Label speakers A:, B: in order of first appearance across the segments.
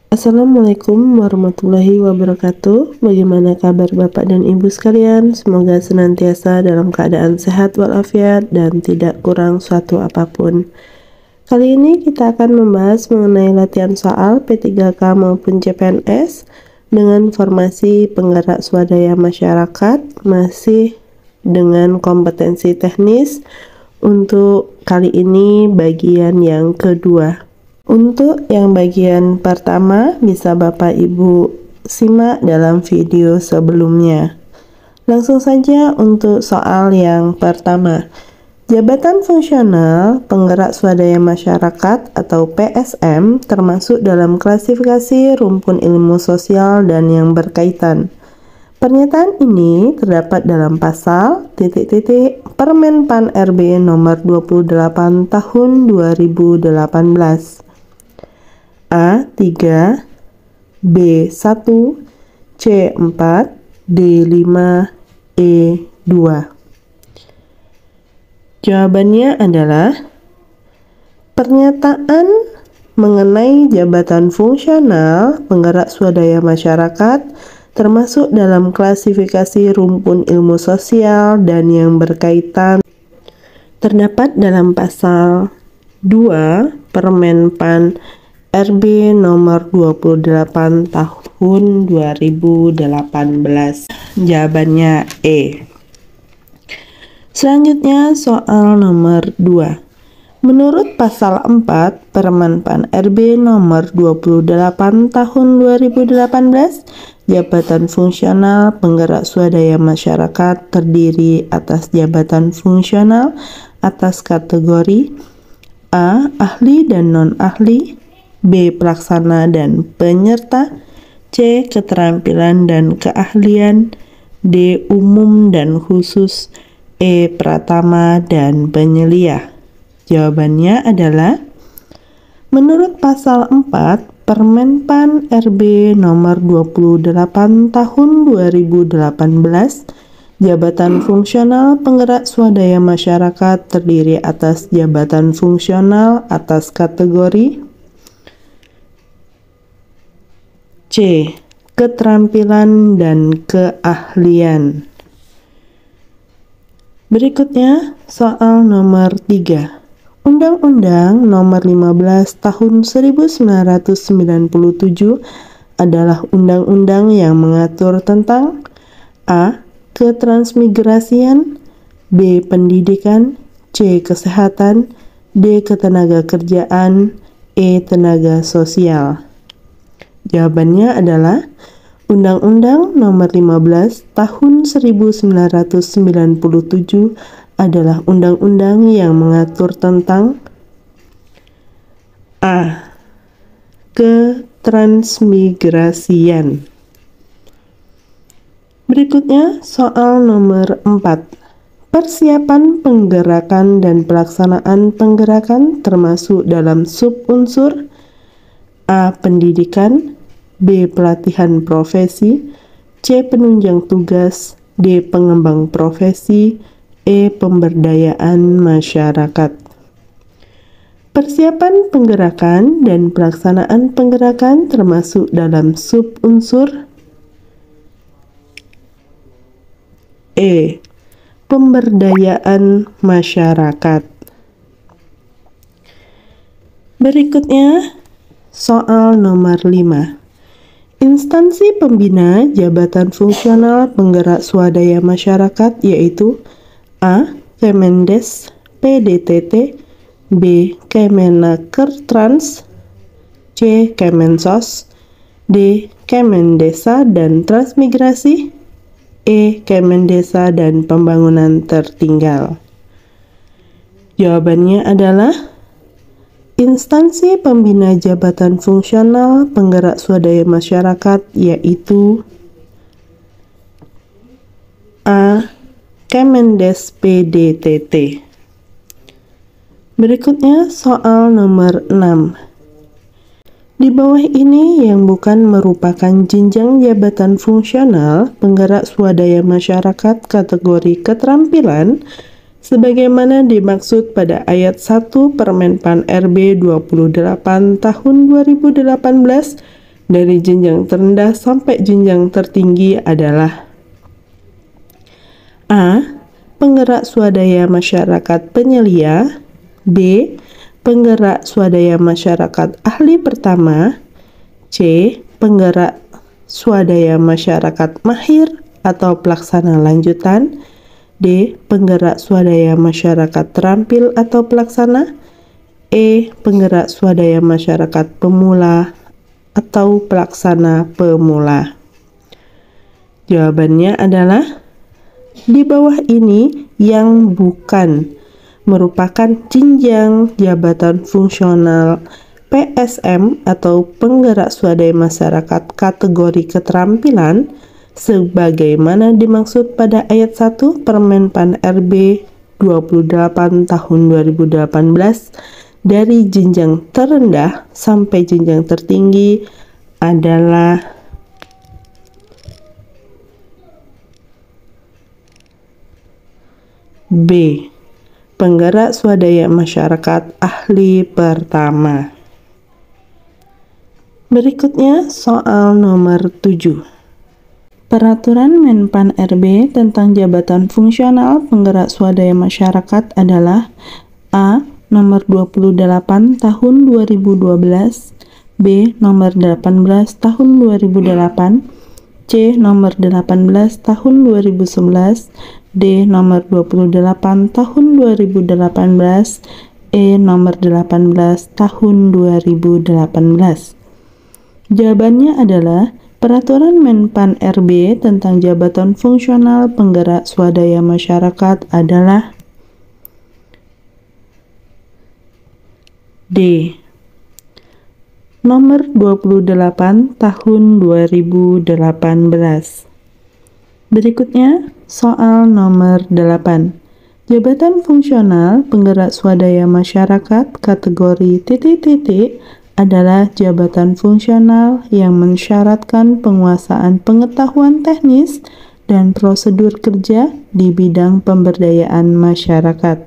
A: Assalamualaikum warahmatullahi wabarakatuh. Bagaimana kabar Bapak dan Ibu sekalian? Semoga senantiasa dalam keadaan sehat walafiat dan tidak kurang suatu apapun. Kali ini kita akan membahas mengenai latihan soal P3K maupun CPNS dengan formasi penggerak swadaya masyarakat, masih dengan kompetensi teknis. Untuk kali ini bagian yang kedua. Untuk yang bagian pertama bisa Bapak Ibu simak dalam video sebelumnya. Langsung saja untuk soal yang pertama. Jabatan fungsional penggerak swadaya masyarakat atau PSM termasuk dalam klasifikasi rumpun ilmu sosial dan yang berkaitan. Pernyataan ini terdapat dalam pasal Permen PAN RB nomor 28 tahun 2018. A3, B1, C4, D5, E2. Jawabannya adalah pernyataan mengenai jabatan fungsional penggerak swadaya masyarakat termasuk dalam klasifikasi rumpun ilmu sosial dan yang berkaitan terdapat dalam pasal 2 Permen PAN RB nomor 28 tahun 2018. Jawabannya E. Selanjutnya soal nomor 2. Menurut pasal 4 Permen PAN RB nomor 28 tahun 2018, jabatan fungsional penggerak swadaya masyarakat terdiri atas jabatan fungsional atas kategori A. Ahli dan non-ahli, B. Pelaksana dan penyerta, C. Keterampilan dan keahlian, D. Umum dan khusus, E. Pratama dan penyelia. Jawabannya adalah menurut pasal 4 Permen PAN RB nomor 28 tahun 2018, jabatan fungsional penggerak swadaya masyarakat terdiri atas jabatan fungsional atas kategori C. Keterampilan dan keahlian. Berikutnya soal nomor 3. Undang-Undang nomor 15 tahun 1997 adalah undang-undang yang mengatur tentang A. Ketransmigrasian, B. Pendidikan, C. Kesehatan, D. Ketenagakerjaan, E. Tenaga sosial. Jawabannya adalah Undang-Undang nomor 15 tahun 1997 adalah undang-undang yang mengatur tentang A. Ketransmigrasian. Berikutnya soal nomor 4. Persiapan penggerakan dan pelaksanaan penggerakan termasuk dalam subunsur A. Pendidikan, B. Pelatihan profesi, C. Penunjang tugas, D. Pengembang profesi, E. Pemberdayaan masyarakat. Persiapan penggerakan dan pelaksanaan penggerakan termasuk dalam subunsur E. Pemberdayaan masyarakat. Berikutnya soal nomor 5. Instansi pembina jabatan fungsional penggerak swadaya masyarakat yaitu A. Kemendes PDTT, B. Kemenakertrans, C. Kemensos, D. Kemendesa dan Transmigrasi, E. Kemendesa dan Pembangunan Tertinggal. Jawabannya adalah instansi pembina jabatan fungsional penggerak swadaya masyarakat yaitu A. Kemendes PDTT. Berikutnya soal nomor 6. Di bawah ini yang bukan merupakan jenjang jabatan fungsional penggerak swadaya masyarakat kategori keterampilan sebagaimana dimaksud pada ayat 1 Permen PAN RB 28 tahun 2018 dari jenjang terendah sampai jenjang tertinggi adalah: A. Penggerak swadaya masyarakat penyelia. B. Penggerak swadaya masyarakat ahli pertama. C. Penggerak swadaya masyarakat mahir atau pelaksana lanjutan. D. Penggerak swadaya masyarakat terampil atau pelaksana. E. Penggerak swadaya masyarakat pemula atau pelaksana pemula. Jawabannya adalah di bawah ini yang bukan merupakan jenjang jabatan fungsional PSM atau penggerak swadaya masyarakat kategori keterampilan sebagaimana dimaksud pada ayat 1 Permenpan RB 28 tahun 2018 dari jenjang terendah sampai jenjang tertinggi adalah B. Penggerak swadaya masyarakat ahli pertama. Berikutnya soal nomor 7. Peraturan Menpan RB tentang jabatan fungsional penggerak swadaya masyarakat adalah: A. Nomor 28 tahun 2012, B. Nomor 18 tahun 2008, C. Nomor 18 tahun 2011, D. Nomor 28 tahun 2018, E. Nomor 18 tahun 2018. Jawabannya adalah Peraturan Menpan RB tentang jabatan fungsional penggerak swadaya masyarakat adalah D. Nomor 28 tahun 2018. Berikutnya soal nomor 8. Jabatan fungsional penggerak swadaya masyarakat kategori titik-titik adalah jabatan fungsional yang mensyaratkan penguasaan pengetahuan teknis dan prosedur kerja di bidang pemberdayaan masyarakat.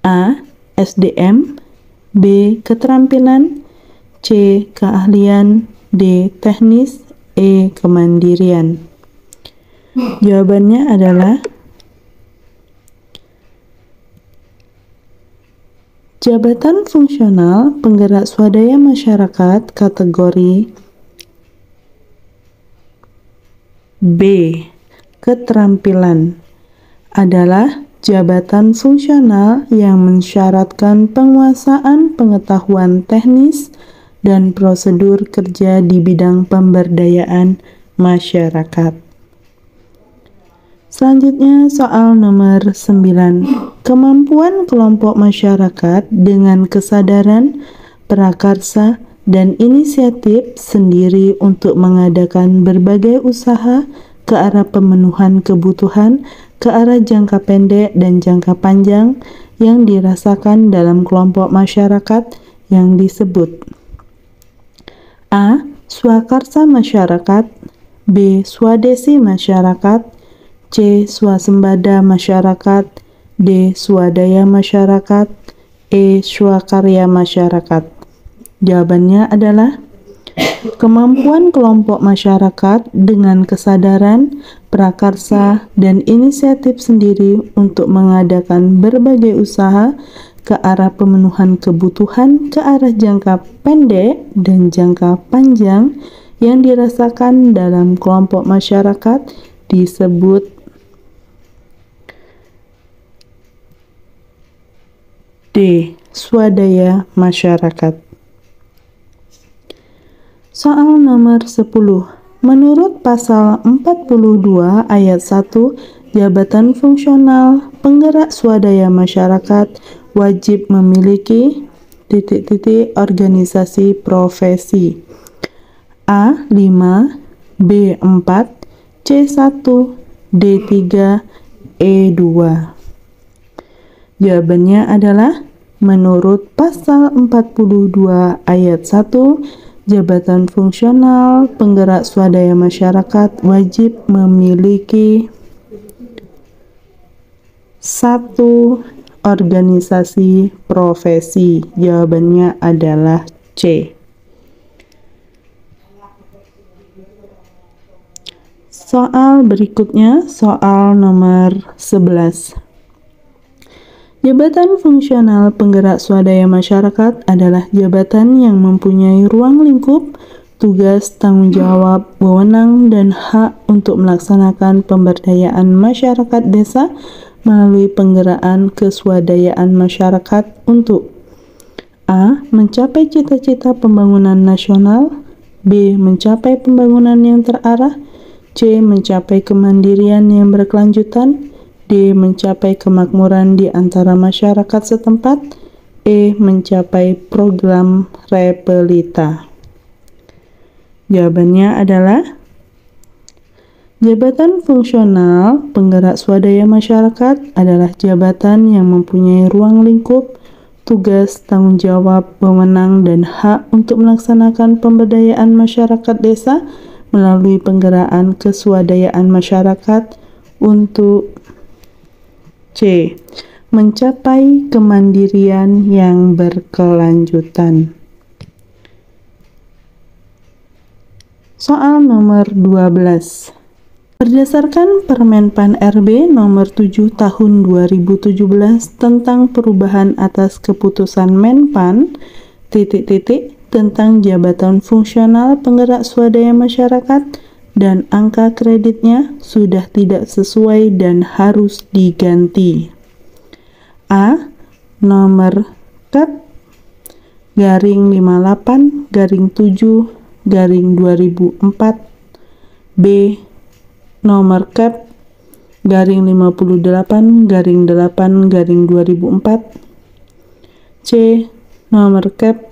A: A. SDM, B. Keterampilan, C. Keahlian, D. Teknis, E. Kemandirian. Jawabannya adalah jabatan fungsional penggerak swadaya masyarakat kategori B. Keterampilan adalah jabatan fungsional yang mensyaratkan penguasaan pengetahuan teknis dan prosedur kerja di bidang pemberdayaan masyarakat. Selanjutnya soal nomor 9. Kemampuan kelompok masyarakat dengan kesadaran, prakarsa, dan inisiatif sendiri untuk mengadakan berbagai usaha ke arah pemenuhan kebutuhan ke arah jangka pendek dan jangka panjang yang dirasakan dalam kelompok masyarakat yang disebut: A. Swakarsa masyarakat, B. Swadesi masyarakat, C. Swasembada masyarakat, D. Swadaya masyarakat, E. Swakarya masyarakat. Jawabannya adalah kemampuan kelompok masyarakat dengan kesadaran, prakarsa, dan inisiatif sendiri untuk mengadakan berbagai usaha ke arah pemenuhan kebutuhan ke arah jangka pendek dan jangka panjang yang dirasakan dalam kelompok masyarakat disebut D. Swadaya masyarakat. Soal nomor 10. Menurut pasal 42 ayat 1, jabatan fungsional penggerak swadaya masyarakat wajib memiliki organisasi profesi: A. 5, B. 4, C. 1, D. 3, E. 2. Jawabannya adalah menurut pasal 42 ayat 1, jabatan fungsional penggerak swadaya masyarakat wajib memiliki 1 organisasi profesi. Jawabannya adalah C. Soal berikutnya, soal nomor 11. Jabatan fungsional penggerak swadaya masyarakat adalah jabatan yang mempunyai ruang lingkup, tugas, tanggung jawab, wewenang, dan hak untuk melaksanakan pemberdayaan masyarakat desa melalui penggerakkan keswadayaan masyarakat untuk A. Mencapai cita-cita pembangunan nasional, B. Mencapai pembangunan yang terarah, C. Mencapai kemandirian yang berkelanjutan, D. Mencapai kemakmuran di antara masyarakat setempat, E. Mencapai program repelita. Jawabannya adalah jabatan fungsional penggerak swadaya masyarakat adalah jabatan yang mempunyai ruang lingkup, tugas, tanggung jawab, wewenang, dan hak untuk melaksanakan pemberdayaan masyarakat desa melalui penggerakkan keswadayaan masyarakat untuk C. Mencapai kemandirian yang berkelanjutan. Soal nomor 12. Berdasarkan Permenpan RB nomor 7 tahun 2017 tentang perubahan atas keputusan Menpan tentang jabatan fungsional penggerak swadaya masyarakat dan angka kreditnya sudah tidak sesuai dan harus diganti. A. Nomor KAP garing 58 garing 7 garing 2004. B. Nomor KAP garing 58 garing 8 garing 2004. C. Nomor KAP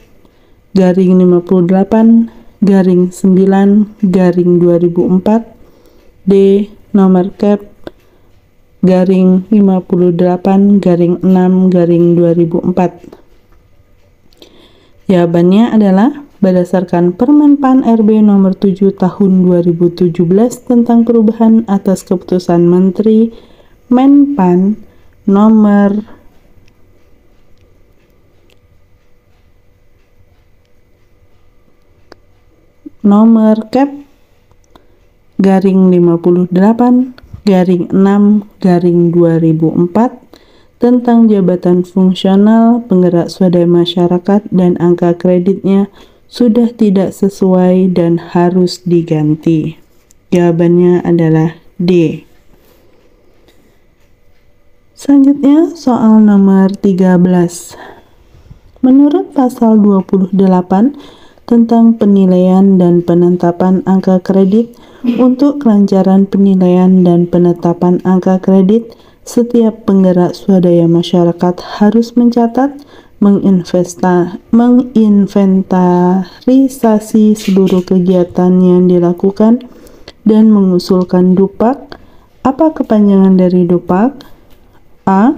A: garing 58 garing 9 garing 2004. D. Nomor KAP garing 58 garing 6 garing 2004. Jawabannya adalah berdasarkan Permenpan RB nomor 7 tahun 2017 tentang perubahan atas keputusan Menteri Menpan nomor KAP garing 58 garing 6 garing 2004 tentang jabatan fungsional penggerak swadaya masyarakat dan angka kreditnya sudah tidak sesuai dan harus diganti. Jawabannya adalah D. Selanjutnya soal nomor 13. Menurut pasal 28 tentang penilaian dan penetapan angka kredit, untuk kelancaran penilaian dan penetapan angka kredit, setiap penggerak swadaya masyarakat harus mencatat, menginventarisasi seluruh kegiatan yang dilakukan dan mengusulkan DUPAK. Apa kepanjangan dari DUPAK? A.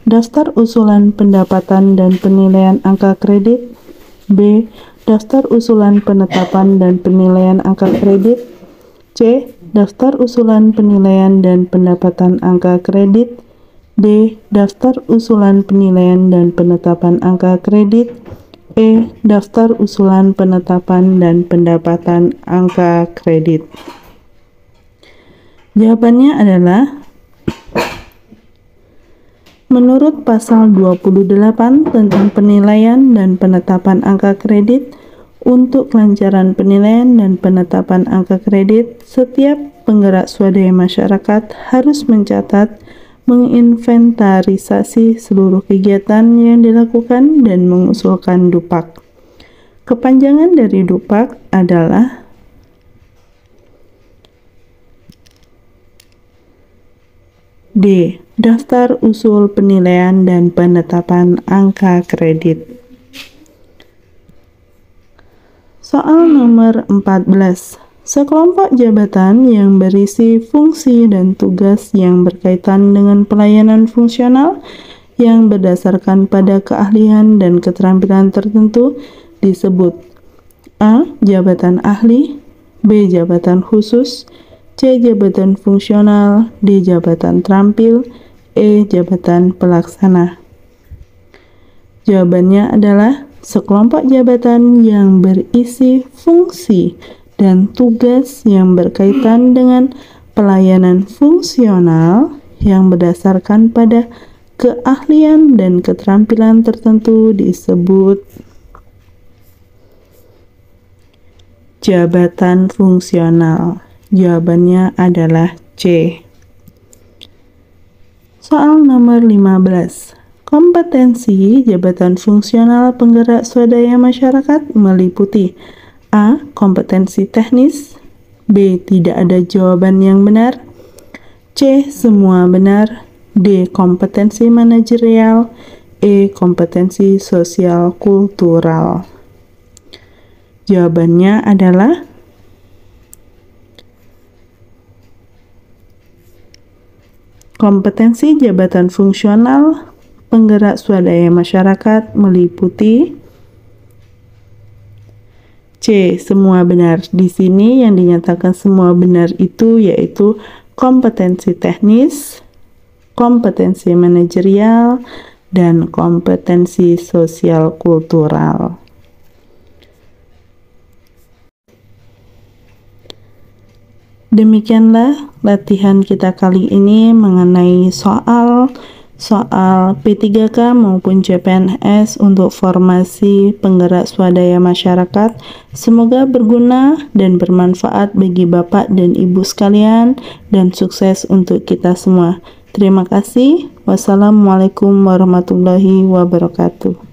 A: Daftar usulan pendapatan dan penilaian angka kredit. B. Daftar usulan penetapan dan penilaian angka kredit. C. Daftar usulan penilaian dan pendapatan angka kredit. D. Daftar usulan penilaian dan penetapan angka kredit. E. Daftar usulan penetapan dan pendapatan angka kredit. Jawabannya adalah menurut pasal 28 tentang penilaian dan penetapan angka kredit, untuk kelancaran penilaian dan penetapan angka kredit, setiap penggerak swadaya masyarakat harus mencatat, menginventarisasi seluruh kegiatan yang dilakukan dan mengusulkan DUPAK. Kepanjangan dari DUPAK adalah D. Daftar usul penilaian dan penetapan angka kredit. Soal nomor 14. Sekelompok jabatan yang berisi fungsi dan tugas yang berkaitan dengan pelayanan fungsional yang berdasarkan pada keahlian dan keterampilan tertentu disebut A. Jabatan ahli, B. Jabatan khusus, C. Jabatan fungsional, D. Jabatan terampil, E. Jabatan pelaksana. Jawabannya adalah sekelompok jabatan yang berisi fungsi dan tugas yang berkaitan dengan pelayanan fungsional yang berdasarkan pada keahlian dan keterampilan tertentu disebut jabatan fungsional. Jawabannya adalah C. Soal nomor 15. Kompetensi jabatan fungsional penggerak swadaya masyarakat meliputi A. Kompetensi teknis, B. Tidak ada jawaban yang benar, C. Semua benar, D. Kompetensi manajerial, E. Kompetensi sosial kultural. Jawabannya adalah kompetensi jabatan fungsional penggerak swadaya masyarakat meliputi C. Semua benar. Di sini yang dinyatakan semua benar itu yaitu kompetensi teknis, kompetensi manajerial, dan kompetensi sosial kultural. Demikianlah latihan kita kali ini mengenai soal P3K maupun CPNS untuk formasi penggerak swadaya masyarakat. Semoga berguna dan bermanfaat bagi Bapak dan Ibu sekalian dan sukses untuk kita semua. Terima kasih. Wassalamualaikum warahmatullahi wabarakatuh.